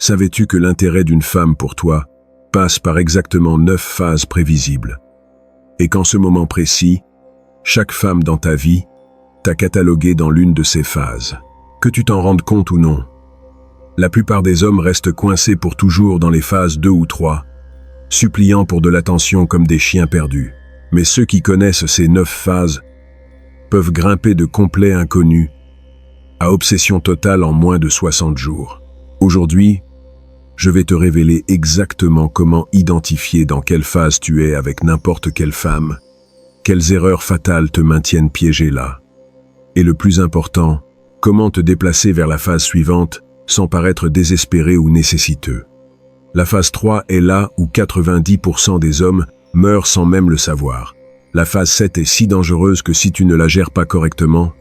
Savais-tu que l'intérêt d'une femme pour toi passe par exactement 9 phases prévisibles? Et qu'en ce moment précis, chaque femme dans ta vie t'a catalogué dans l'une de ces phases. Que tu t'en rendes compte ou non, la plupart des hommes restent coincés pour toujours dans les phases 2 ou 3, suppliant pour de l'attention comme des chiens perdus. Mais ceux qui connaissent ces 9 phases peuvent grimper de complet inconnu à obsession totale en moins de 60 jours. Aujourd'hui, je vais te révéler exactement comment identifier dans quelle phase tu es avec n'importe quelle femme, quelles erreurs fatales te maintiennent piégé là. Et le plus important, comment te déplacer vers la phase suivante sans paraître désespéré ou nécessiteux. La phase 3 est là où 90% des hommes meurent sans même le savoir. La phase 7 est si dangereuse que si tu ne la gères pas correctement,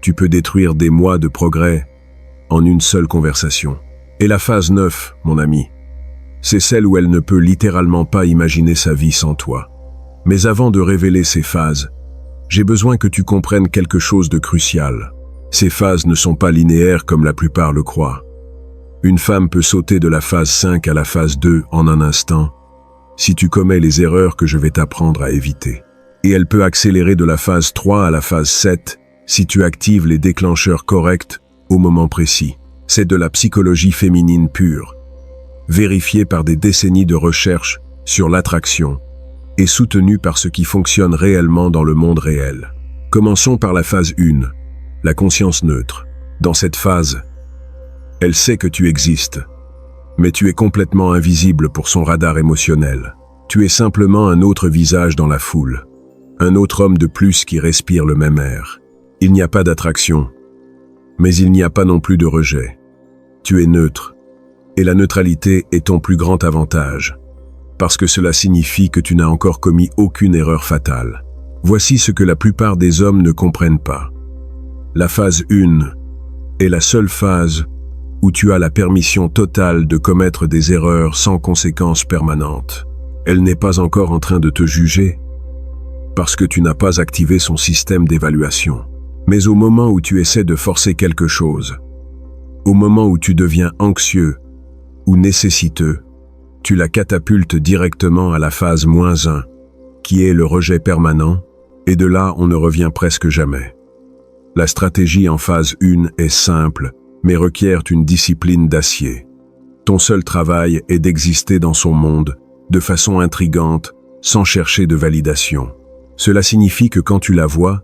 tu peux détruire des mois de progrès en une seule conversation. Et la phase 9, mon ami, c'est celle où elle ne peut littéralement pas imaginer sa vie sans toi. Mais avant de révéler ces phases, j'ai besoin que tu comprennes quelque chose de crucial. Ces phases ne sont pas linéaires comme la plupart le croient. Une femme peut sauter de la phase 5 à la phase 2 en un instant, si tu commets les erreurs que je vais t'apprendre à éviter. Et elle peut accélérer de la phase 3 à la phase 7 si tu actives les déclencheurs corrects au moment précis. C'est de la psychologie féminine pure, vérifiée par des décennies de recherche sur l'attraction et soutenue par ce qui fonctionne réellement dans le monde réel. Commençons par la phase 1, la conscience neutre. Dans cette phase, elle sait que tu existes, mais tu es complètement invisible pour son radar émotionnel. Tu es simplement un autre visage dans la foule, un autre homme de plus qui respire le même air. Il n'y a pas d'attraction, mais il n'y a pas non plus de rejet. Tu es neutre, et la neutralité est ton plus grand avantage, parce que cela signifie que tu n'as encore commis aucune erreur fatale. Voici ce que la plupart des hommes ne comprennent pas. La phase 1 est la seule phase où tu as la permission totale de commettre des erreurs sans conséquences permanentes. Elle n'est pas encore en train de te juger, parce que tu n'as pas activé son système d'évaluation. Mais au moment où tu essaies de forcer quelque chose, au moment où tu deviens anxieux ou nécessiteux, tu la catapultes directement à la phase -1, qui est le rejet permanent, et de là on ne revient presque jamais. La stratégie en phase 1 est simple, mais requiert une discipline d'acier. Ton seul travail est d'exister dans son monde, de façon intrigante, sans chercher de validation. Cela signifie que quand tu la vois,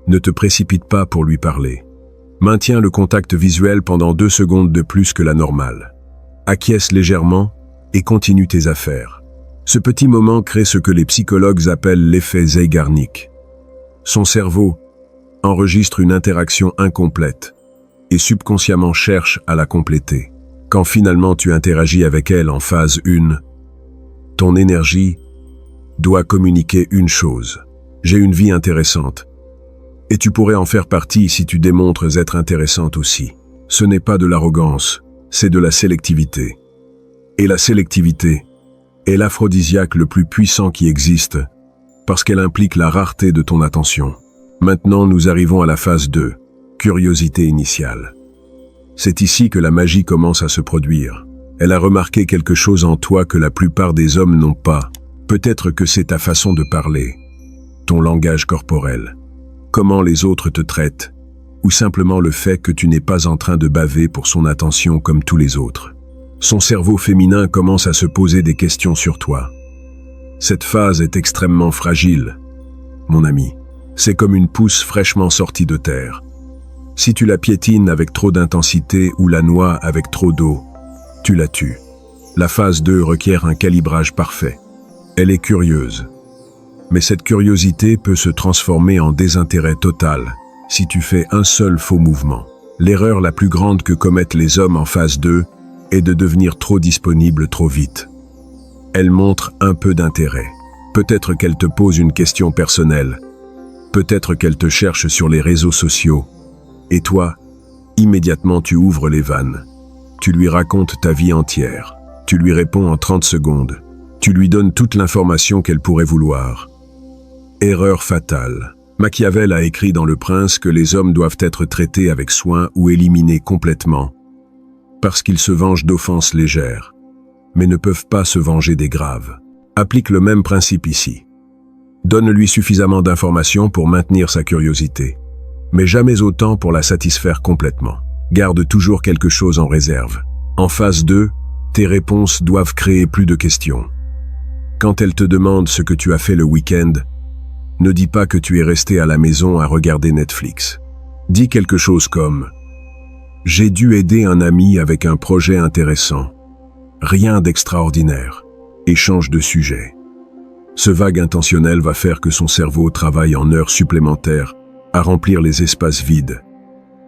ne te précipite pas pour lui parler. Maintiens le contact visuel pendant 2 secondes de plus que la normale. Acquiesce légèrement et continue tes affaires. Ce petit moment crée ce que les psychologues appellent l'effet Zeigarnik. Son cerveau enregistre une interaction incomplète et subconsciemment cherche à la compléter. Quand finalement tu interagis avec elle en phase 1, ton énergie doit communiquer une chose. J'ai une vie intéressante. Et tu pourrais en faire partie si tu démontres être intéressante aussi. Ce n'est pas de l'arrogance, c'est de la sélectivité. Et la sélectivité est l'aphrodisiaque le plus puissant qui existe, parce qu'elle implique la rareté de ton attention. Maintenant, nous arrivons à la phase 2, curiosité initiale. C'est ici que la magie commence à se produire. Elle a remarqué quelque chose en toi que la plupart des hommes n'ont pas. Peut-être que c'est ta façon de parler, ton langage corporel, comment les autres te traitent, ou simplement le fait que tu n'es pas en train de baver pour son attention comme tous les autres. Son cerveau féminin commence à se poser des questions sur toi. Cette phase est extrêmement fragile, mon ami. C'est comme une pousse fraîchement sortie de terre. Si tu la piétines avec trop d'intensité ou la noies avec trop d'eau, tu la tues. La phase 2 requiert un calibrage parfait. Elle est curieuse. Mais cette curiosité peut se transformer en désintérêt total si tu fais un seul faux mouvement. L'erreur la plus grande que commettent les hommes en phase 2 est de devenir trop disponible trop vite. Elle montre un peu d'intérêt. Peut-être qu'elle te pose une question personnelle. Peut-être qu'elle te cherche sur les réseaux sociaux. Et toi, immédiatement tu ouvres les vannes. Tu lui racontes ta vie entière. Tu lui réponds en 30 secondes. Tu lui donnes toute l'information qu'elle pourrait vouloir. Erreur fatale. Machiavel a écrit dans Le Prince que les hommes doivent être traités avec soin ou éliminés complètement, parce qu'ils se vengent d'offenses légères, mais ne peuvent pas se venger des graves. Applique le même principe ici. Donne-lui suffisamment d'informations pour maintenir sa curiosité, mais jamais autant pour la satisfaire complètement. Garde toujours quelque chose en réserve. En phase 2, tes réponses doivent créer plus de questions. Quand elle te demande ce que tu as fait le week-end, ne dis pas que tu es resté à la maison à regarder Netflix. Dis quelque chose comme « J'ai dû aider un ami avec un projet intéressant. Rien d'extraordinaire. » Et change de sujet. Ce vague intentionnel va faire que son cerveau travaille en heures supplémentaires à remplir les espaces vides,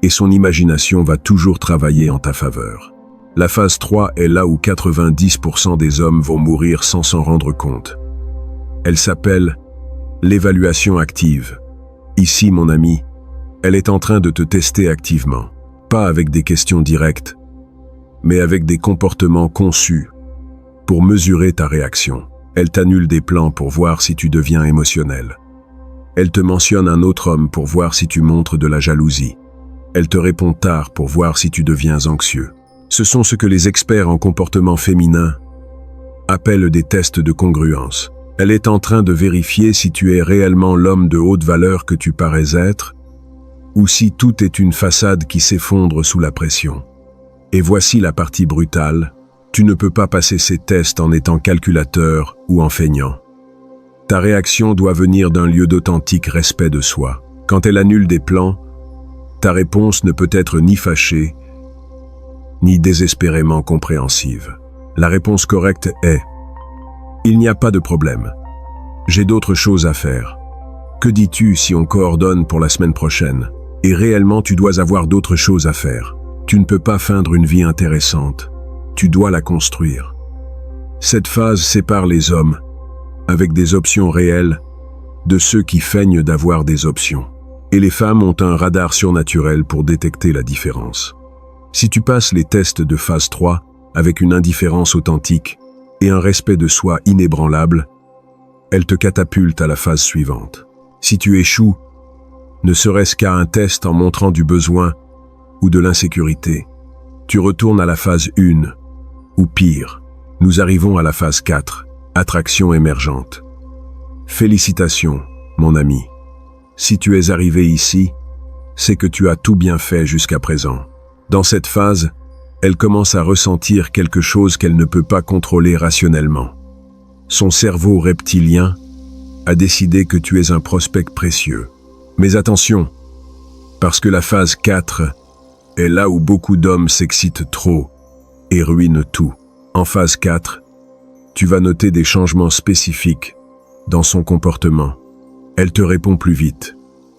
et son imagination va toujours travailler en ta faveur. La phase 3 est là où 90% des hommes vont mourir sans s'en rendre compte. Elle s'appelle l'évaluation active. Ici, mon ami, elle est en train de te tester activement, pas avec des questions directes, mais avec des comportements conçus pour mesurer ta réaction. Elle t'annule des plans pour voir si tu deviens émotionnel. Elle te mentionne un autre homme pour voir si tu montres de la jalousie. Elle te répond tard pour voir si tu deviens anxieux. Ce sont ce que les experts en comportement féminin appellent des tests de congruence. Elle est en train de vérifier si tu es réellement l'homme de haute valeur que tu parais être, ou si tout est une façade qui s'effondre sous la pression. Et voici la partie brutale. Tu ne peux pas passer ces tests en étant calculateur ou en feignant. Ta réaction doit venir d'un lieu d'authentique respect de soi. Quand elle annule des plans, ta réponse ne peut être ni fâchée, ni désespérément compréhensive. La réponse correcte est « Il n'y a pas de problème. J'ai d'autres choses à faire. Que dis-tu si on coordonne pour la semaine prochaine? Et réellement, tu dois avoir d'autres choses à faire. Tu ne peux pas feindre une vie intéressante. Tu dois la construire. » Cette phase sépare les hommes, avec des options réelles, de ceux qui feignent d'avoir des options. Et les femmes ont un radar surnaturel pour détecter la différence. Si tu passes les tests de phase 3 avec une indifférence authentique et un respect de soi inébranlable, elle te catapulte à la phase suivante. Si tu échoues, ne serait-ce qu'à un test en montrant du besoin ou de l'insécurité, tu retournes à la phase 1, ou pire, nous arrivons à la phase 4, attraction émergente. Félicitations, mon ami. Si tu es arrivé ici, c'est que tu as tout bien fait jusqu'à présent. Dans cette phase, elle commence à ressentir quelque chose qu'elle ne peut pas contrôler rationnellement. Son cerveau reptilien a décidé que tu es un prospect précieux. Mais attention, parce que la phase 4 est là où beaucoup d'hommes s'excitent trop et ruinent tout. En phase 4, tu vas noter des changements spécifiques dans son comportement. Elle te répond plus vite.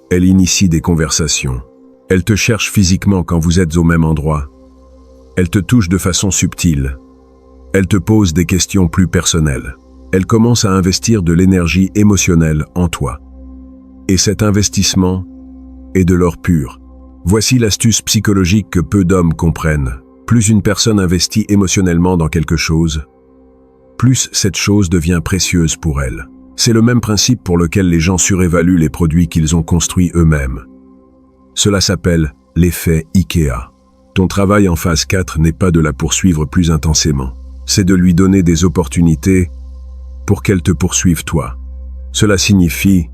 Elle initie des conversations. Elle te cherche physiquement quand vous êtes au même endroit. Elle te touche de façon subtile. Elle te pose des questions plus personnelles. Elle commence à investir de l'énergie émotionnelle en toi. Et cet investissement est de l'or pur. Voici l'astuce psychologique que peu d'hommes comprennent. Plus une personne investit émotionnellement dans quelque chose, plus cette chose devient précieuse pour elle. C'est le même principe pour lequel les gens surévaluent les produits qu'ils ont construits eux-mêmes. Cela s'appelle l'effet IKEA. Ton travail en phase 4 n'est pas de la poursuivre plus intensément. C'est de lui donner des opportunités pour qu'elle te poursuive toi. Cela signifie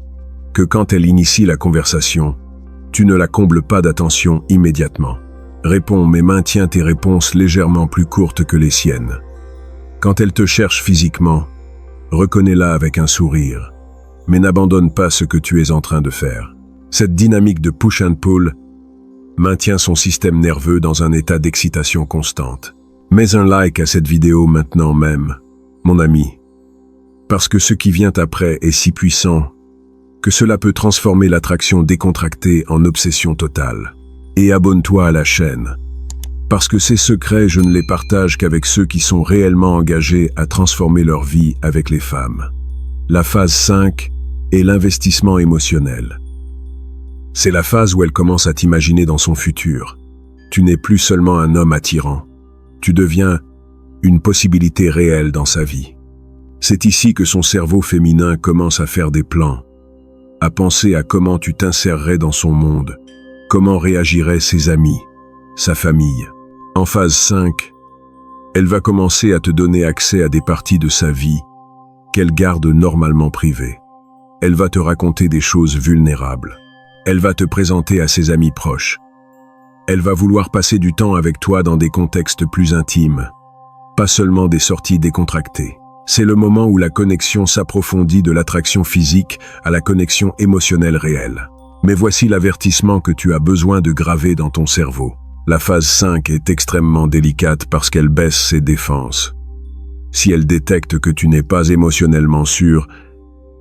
que quand elle initie la conversation, tu ne la combles pas d'attention immédiatement. Réponds mais maintiens tes réponses légèrement plus courtes que les siennes. Quand elle te cherche physiquement, reconnais-la avec un sourire, mais n'abandonne pas ce que tu es en train de faire. Cette dynamique de push and pull maintient son système nerveux dans un état d'excitation constante. Mets un like à cette vidéo maintenant même, mon ami, parce que ce qui vient après est si puissant que cela peut transformer l'attraction décontractée en obsession totale. Et abonne-toi à la chaîne, parce que ces secrets, je ne les partage qu'avec ceux qui sont réellement engagés à transformer leur vie avec les femmes. La phase 5 est l'investissement émotionnel. C'est la phase où elle commence à t'imaginer dans son futur. Tu n'es plus seulement un homme attirant, tu deviens une possibilité réelle dans sa vie. C'est ici que son cerveau féminin commence à faire des plans, à penser à comment tu t'insérerais dans son monde, comment réagiraient ses amis, sa famille. En phase 5, elle va commencer à te donner accès à des parties de sa vie qu'elle garde normalement privées. Elle va te raconter des choses vulnérables. Elle va te présenter à ses amis proches. Elle va vouloir passer du temps avec toi dans des contextes plus intimes, pas seulement des sorties décontractées. C'est le moment où la connexion s'approfondit de l'attraction physique à la connexion émotionnelle réelle. Mais voici l'avertissement que tu as besoin de graver dans ton cerveau. La phase 5 est extrêmement délicate parce qu'elle baisse ses défenses. Si elle détecte que tu n'es pas émotionnellement sûr,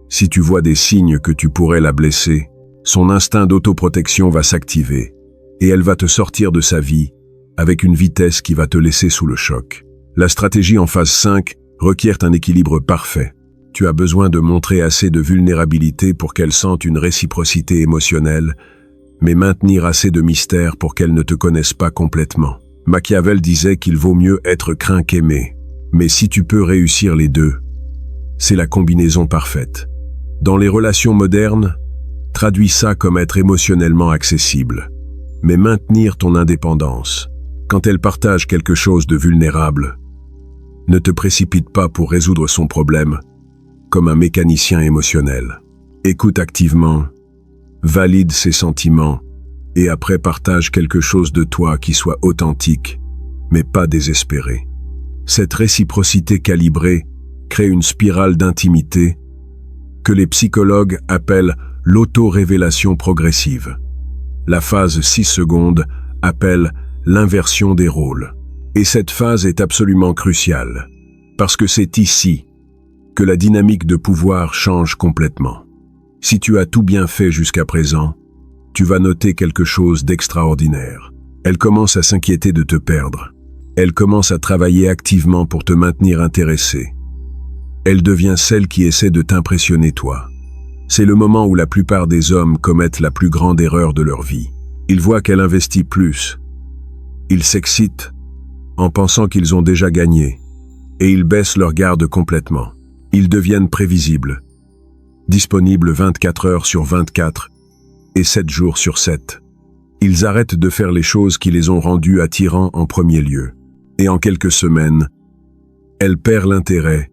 si tu vois des signes que tu pourrais la blesser, son instinct d'autoprotection va s'activer et elle va te sortir de sa vie avec une vitesse qui va te laisser sous le choc. La stratégie en phase 5 requiert un équilibre parfait. Tu as besoin de montrer assez de vulnérabilité pour qu'elle sente une réciprocité émotionnelle, mais maintenir assez de mystère pour qu'elle ne te connaisse pas complètement. Machiavel disait qu'il vaut mieux être craint qu'aimé. Mais si tu peux réussir les deux, c'est la combinaison parfaite. Dans les relations modernes, traduis ça comme être émotionnellement accessible, mais maintenir ton indépendance. Quand elle partage quelque chose de vulnérable, ne te précipite pas pour résoudre son problème, comme un mécanicien émotionnel. Écoute activement, valide ses sentiments, et après partage quelque chose de toi qui soit authentique, mais pas désespéré. Cette réciprocité calibrée crée une spirale d'intimité que les psychologues appellent l'auto-révélation progressive. La phase 6 secondes appelle l'inversion des rôles. Et cette phase est absolument cruciale, parce que c'est ici que la dynamique de pouvoir change complètement. Si tu as tout bien fait jusqu'à présent, tu vas noter quelque chose d'extraordinaire. Elle commence à s'inquiéter de te perdre. Elle commence à travailler activement pour te maintenir intéressé. Elle devient celle qui essaie de t'impressionner toi. C'est le moment où la plupart des hommes commettent la plus grande erreur de leur vie. Ils voient qu'elle investit plus. Ils s'excitent en pensant qu'ils ont déjà gagné, et ils baissent leur garde complètement. Ils deviennent prévisibles, disponibles 24 heures sur 24 et 7 jours sur 7. Ils arrêtent de faire les choses qui les ont rendus attirants en premier lieu. Et en quelques semaines, elle perd l'intérêt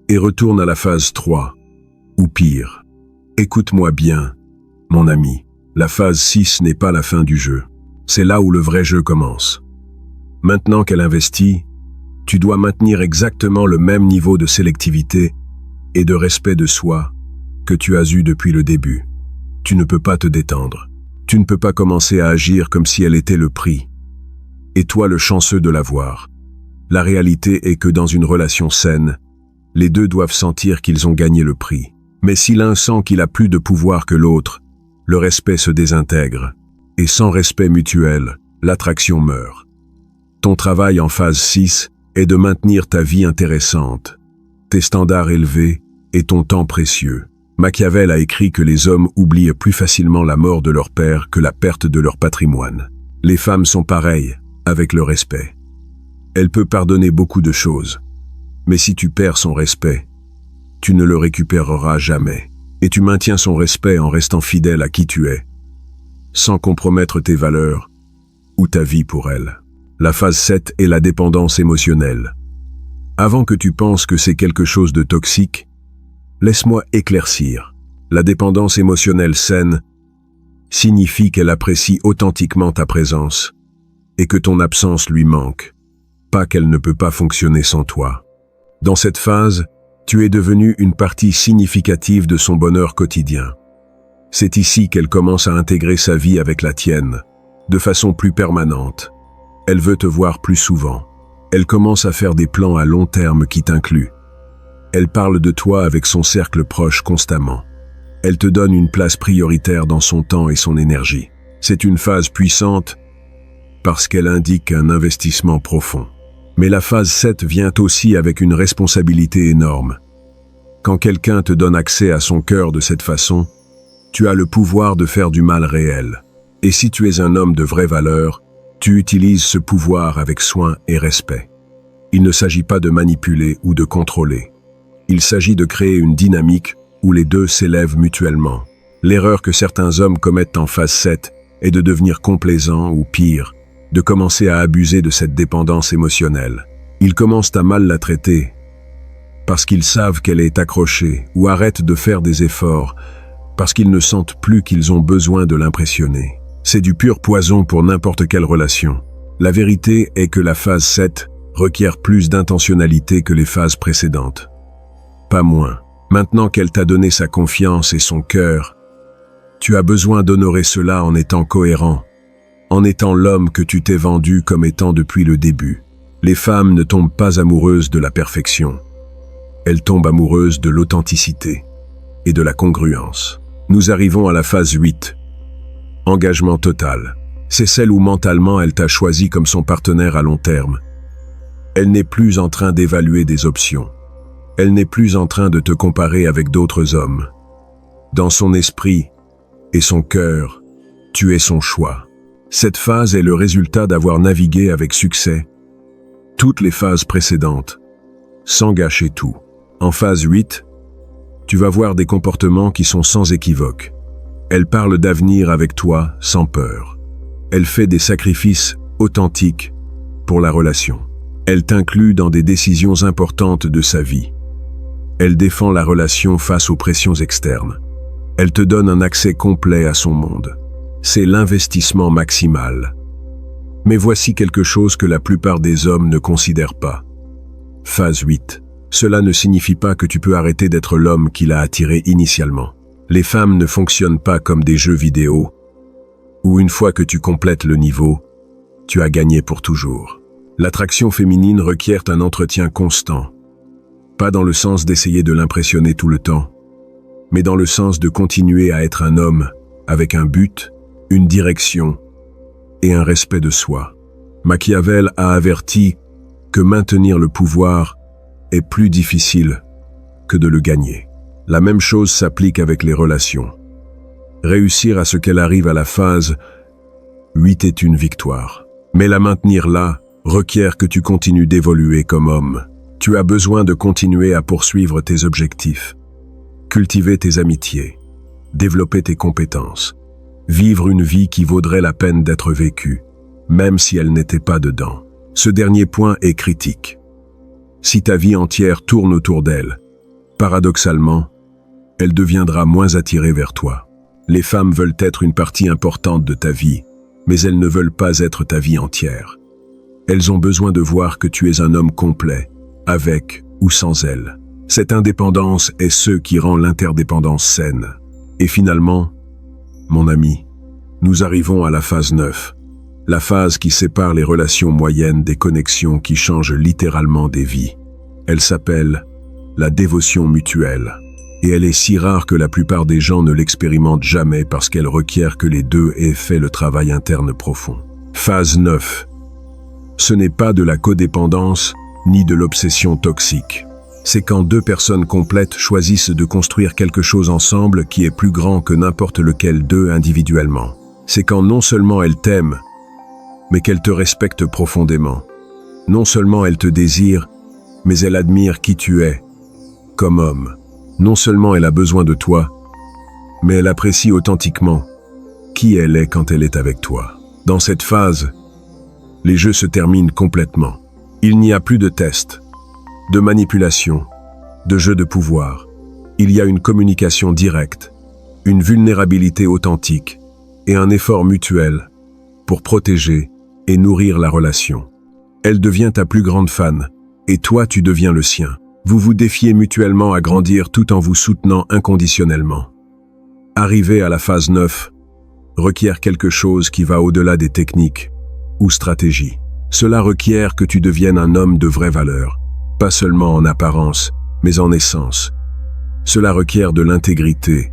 et retourne à la phase 3, ou pire. Écoute-moi bien, mon ami, la phase 6 n'est pas la fin du jeu. C'est là où le vrai jeu commence. Maintenant qu'elle investit, tu dois maintenir exactement le même niveau de sélectivité et de respect de soi que tu as eu depuis le début. Tu ne peux pas te détendre. Tu ne peux pas commencer à agir comme si elle était le prix. Et toi le chanceux de l'avoir. La réalité est que dans une relation saine, les deux doivent sentir qu'ils ont gagné le prix. Mais si l'un sent qu'il a plus de pouvoir que l'autre, le respect se désintègre. Et sans respect mutuel, l'attraction meurt. Ton travail en phase 6 est de maintenir ta vie intéressante, tes standards élevés et ton temps précieux. Machiavel a écrit que les hommes oublient plus facilement la mort de leur père que la perte de leur patrimoine. Les femmes sont pareilles, avec le respect. Elle peut pardonner beaucoup de choses, mais si tu perds son respect, tu ne le récupéreras jamais. Et tu maintiens son respect en restant fidèle à qui tu es, sans compromettre tes valeurs ou ta vie pour elle. La phase 7 est la dépendance émotionnelle. Avant que tu penses que c'est quelque chose de toxique, laisse-moi éclaircir. La dépendance émotionnelle saine signifie qu'elle apprécie authentiquement ta présence et que ton absence lui manque, pas qu'elle ne peut pas fonctionner sans toi. Dans cette phase, tu es devenu une partie significative de son bonheur quotidien. C'est ici qu'elle commence à intégrer sa vie avec la tienne, de façon plus permanente. Elle veut te voir plus souvent. Elle commence à faire des plans à long terme qui t'incluent. Elle parle de toi avec son cercle proche constamment. Elle te donne une place prioritaire dans son temps et son énergie. C'est une phase puissante parce qu'elle indique un investissement profond. Mais la phase 7 vient aussi avec une responsabilité énorme. Quand quelqu'un te donne accès à son cœur de cette façon, tu as le pouvoir de faire du mal réel. Et si tu es un homme de vraie valeur, tu utilises ce pouvoir avec soin et respect. Il ne s'agit pas de manipuler ou de contrôler. Il s'agit de créer une dynamique où les deux s'élèvent mutuellement. L'erreur que certains hommes commettent en phase 7 est de devenir complaisants ou pire, de commencer à abuser de cette dépendance émotionnelle. Ils commencent à mal la traiter parce qu'ils savent qu'elle est accrochée ou arrêtent de faire des efforts parce qu'ils ne sentent plus qu'ils ont besoin de l'impressionner. C'est du pur poison pour n'importe quelle relation. La vérité est que la phase 7 requiert plus d'intentionnalité que les phases précédentes. Pas moins. Maintenant qu'elle t'a donné sa confiance et son cœur, tu as besoin d'honorer cela en étant cohérent, en étant l'homme que tu t'es vendu comme étant depuis le début. Les femmes ne tombent pas amoureuses de la perfection. Elles tombent amoureuses de l'authenticité et de la congruence. Nous arrivons à la phase 8. Engagement total. C'est celle où mentalement elle t'a choisi comme son partenaire à long terme. Elle n'est plus en train d'évaluer des options. Elle n'est plus en train de te comparer avec d'autres hommes. Dans son esprit et son cœur, tu es son choix. Cette phase est le résultat d'avoir navigué avec succès toutes les phases précédentes, sans gâcher tout. En phase 8, tu vas voir des comportements qui sont sans équivoque. Elle parle d'avenir avec toi sans peur. Elle fait des sacrifices authentiques pour la relation. Elle t'inclut dans des décisions importantes de sa vie. Elle défend la relation face aux pressions externes. Elle te donne un accès complet à son monde. C'est l'investissement maximal. Mais voici quelque chose que la plupart des hommes ne considèrent pas. Phase 8. Cela ne signifie pas que tu peux arrêter d'être l'homme qui l'a attiré initialement. Les femmes ne fonctionnent pas comme des jeux vidéo, où une fois que tu complètes le niveau, tu as gagné pour toujours. L'attraction féminine requiert un entretien constant. Pas dans le sens d'essayer de l'impressionner tout le temps, mais dans le sens de continuer à être un homme avec un but, une direction et un respect de soi. Machiavel a averti que maintenir le pouvoir est plus difficile que de le gagner. La même chose s'applique avec les relations. Réussir à ce qu'elle arrive à la phase 8 est une victoire. Mais la maintenir là requiert que tu continues d'évoluer comme homme. Tu as besoin de continuer à poursuivre tes objectifs, cultiver tes amitiés, développer tes compétences, vivre une vie qui vaudrait la peine d'être vécue, même si elle n'était pas dedans. Ce dernier point est critique. Si ta vie entière tourne autour d'elle, paradoxalement, elle deviendra moins attirée vers toi. Les femmes veulent être une partie importante de ta vie, mais elles ne veulent pas être ta vie entière. Elles ont besoin de voir que tu es un homme complet, avec ou sans elles. Cette indépendance est ce qui rend l'interdépendance saine. Et finalement, mon ami, nous arrivons à la phase 9, la phase qui sépare les relations moyennes des connexions qui changent littéralement des vies. Elle s'appelle la dévotion mutuelle. Et elle est si rare que la plupart des gens ne l'expérimentent jamais parce qu'elle requiert que les deux aient fait le travail interne profond. Phase 9. Ce n'est pas de la codépendance ni de l'obsession toxique. C'est quand deux personnes complètes choisissent de construire quelque chose ensemble qui est plus grand que n'importe lequel d'eux individuellement. C'est quand non seulement elle t'aime, mais qu'elle te respecte profondément. Non seulement elle te désire, mais elle admire qui tu es, comme homme. Non seulement elle a besoin de toi, mais elle apprécie authentiquement qui elle est quand elle est avec toi. Dans cette phase, les jeux se terminent complètement. Il n'y a plus de tests, de manipulation, de jeux de pouvoir. Il y a une communication directe, une vulnérabilité authentique et un effort mutuel pour protéger et nourrir la relation. Elle devient ta plus grande fan et toi tu deviens le sien. Vous vous défiez mutuellement à grandir tout en vous soutenant inconditionnellement. Arriver à la phase 9 requiert quelque chose qui va au-delà des techniques ou stratégies. Cela requiert que tu deviennes un homme de vraie valeur, pas seulement en apparence, mais en essence. Cela requiert de l'intégrité,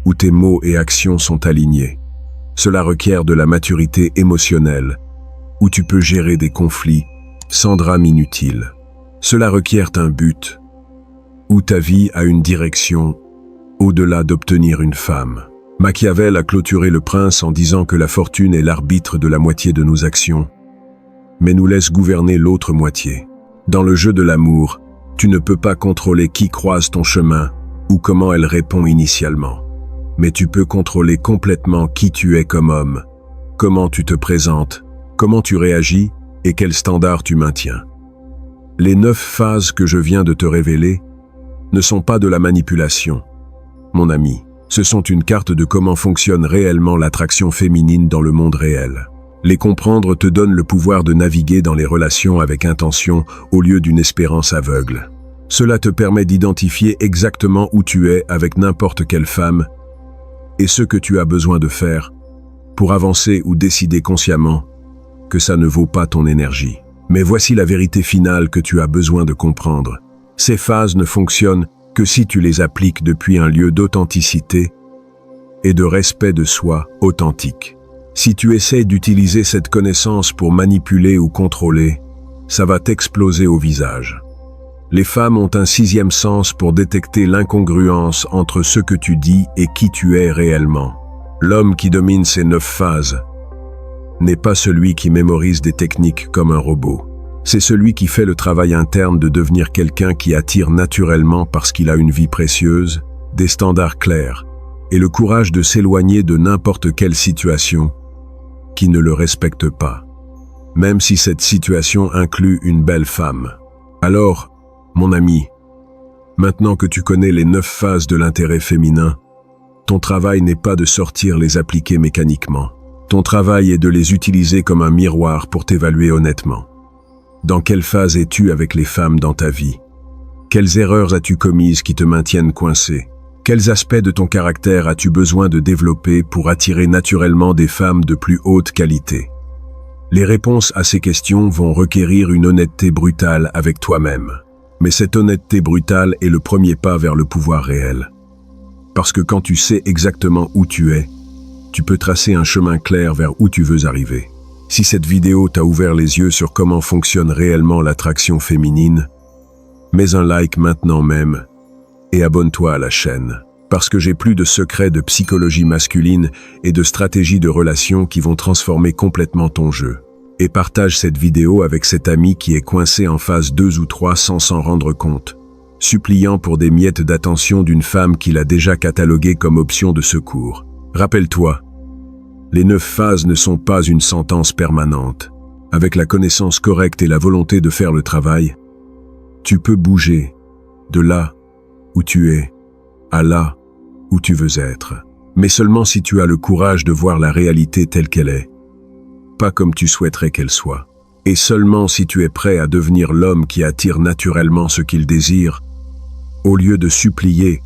où tes mots et actions sont alignés. Cela requiert de la maturité émotionnelle, où tu peux gérer des conflits sans drame inutile. Cela requiert un but, où ta vie a une direction au-delà d'obtenir une femme. Machiavel a clôturé Le Prince en disant que la fortune est l'arbitre de la moitié de nos actions, mais nous laisse gouverner l'autre moitié. Dans le jeu de l'amour, tu ne peux pas contrôler qui croise ton chemin ou comment elle répond initialement. Mais tu peux contrôler complètement qui tu es comme homme, comment tu te présentes, comment tu réagis et quel standard tu maintiens. Les 9 phases que je viens de te révéler ne sont pas de la manipulation, mon ami. Ce sont une carte de comment fonctionne réellement l'attraction féminine dans le monde réel. Les comprendre te donne le pouvoir de naviguer dans les relations avec intention au lieu d'une espérance aveugle. Cela te permet d'identifier exactement où tu es avec n'importe quelle femme et ce que tu as besoin de faire pour avancer ou décider consciemment que ça ne vaut pas ton énergie. Mais voici la vérité finale que tu as besoin de comprendre. Ces phases ne fonctionnent que si tu les appliques depuis un lieu d'authenticité et de respect de soi authentique. Si tu essaies d'utiliser cette connaissance pour manipuler ou contrôler, ça va t'exploser au visage. Les femmes ont un 6e sens pour détecter l'incongruence entre ce que tu dis et qui tu es réellement. L'homme qui domine ces 9 phases n'est pas celui qui mémorise des techniques comme un robot. C'est celui qui fait le travail interne de devenir quelqu'un qui attire naturellement parce qu'il a une vie précieuse, des standards clairs, et le courage de s'éloigner de n'importe quelle situation qui ne le respecte pas, même si cette situation inclut une belle femme. Alors, mon ami, maintenant que tu connais les 9 phases de l'intérêt féminin, ton travail n'est pas de sortir les appliquer mécaniquement. Ton travail est de les utiliser comme un miroir pour t'évaluer honnêtement. Dans quelle phase es-tu avec les femmes dans ta vie? Quelles erreurs as-tu commises qui te maintiennent coincé? Quels aspects de ton caractère as-tu besoin de développer pour attirer naturellement des femmes de plus haute qualité? Les réponses à ces questions vont requérir une honnêteté brutale avec toi-même. Mais cette honnêteté brutale est le premier pas vers le pouvoir réel. Parce que quand tu sais exactement où tu es, tu peux tracer un chemin clair vers où tu veux arriver. Si cette vidéo t'a ouvert les yeux sur comment fonctionne réellement l'attraction féminine, mets un like maintenant même et abonne-toi à la chaîne, parce que j'ai plus de secrets de psychologie masculine et de stratégies de relations qui vont transformer complètement ton jeu. Et partage cette vidéo avec cet ami qui est coincé en phase 2 ou 3 sans s'en rendre compte, suppliant pour des miettes d'attention d'une femme qu'il a déjà cataloguée comme option de secours. Rappelle-toi, les 9 phases ne sont pas une sentence permanente. Avec la connaissance correcte et la volonté de faire le travail, tu peux bouger de là où tu es à là où tu veux être. Mais seulement si tu as le courage de voir la réalité telle qu'elle est, pas comme tu souhaiterais qu'elle soit. Et seulement si tu es prêt à devenir l'homme qui attire naturellement ce qu'il désire, au lieu de supplier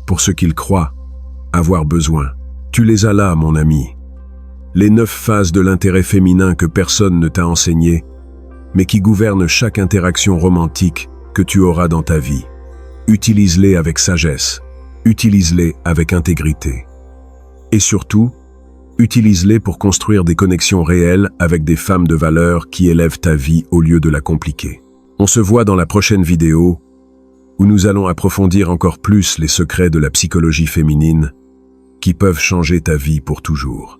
pour ce qu'il croit avoir besoin. Tu les as là, mon ami. Les 9 phases de l'intérêt féminin que personne ne t'a enseigné, mais qui gouvernent chaque interaction romantique que tu auras dans ta vie. Utilise-les avec sagesse, utilise-les avec intégrité. Et surtout, utilise-les pour construire des connexions réelles avec des femmes de valeur qui élèvent ta vie au lieu de la compliquer. On se voit dans la prochaine vidéo, où nous allons approfondir encore plus les secrets de la psychologie féminine qui peuvent changer ta vie pour toujours.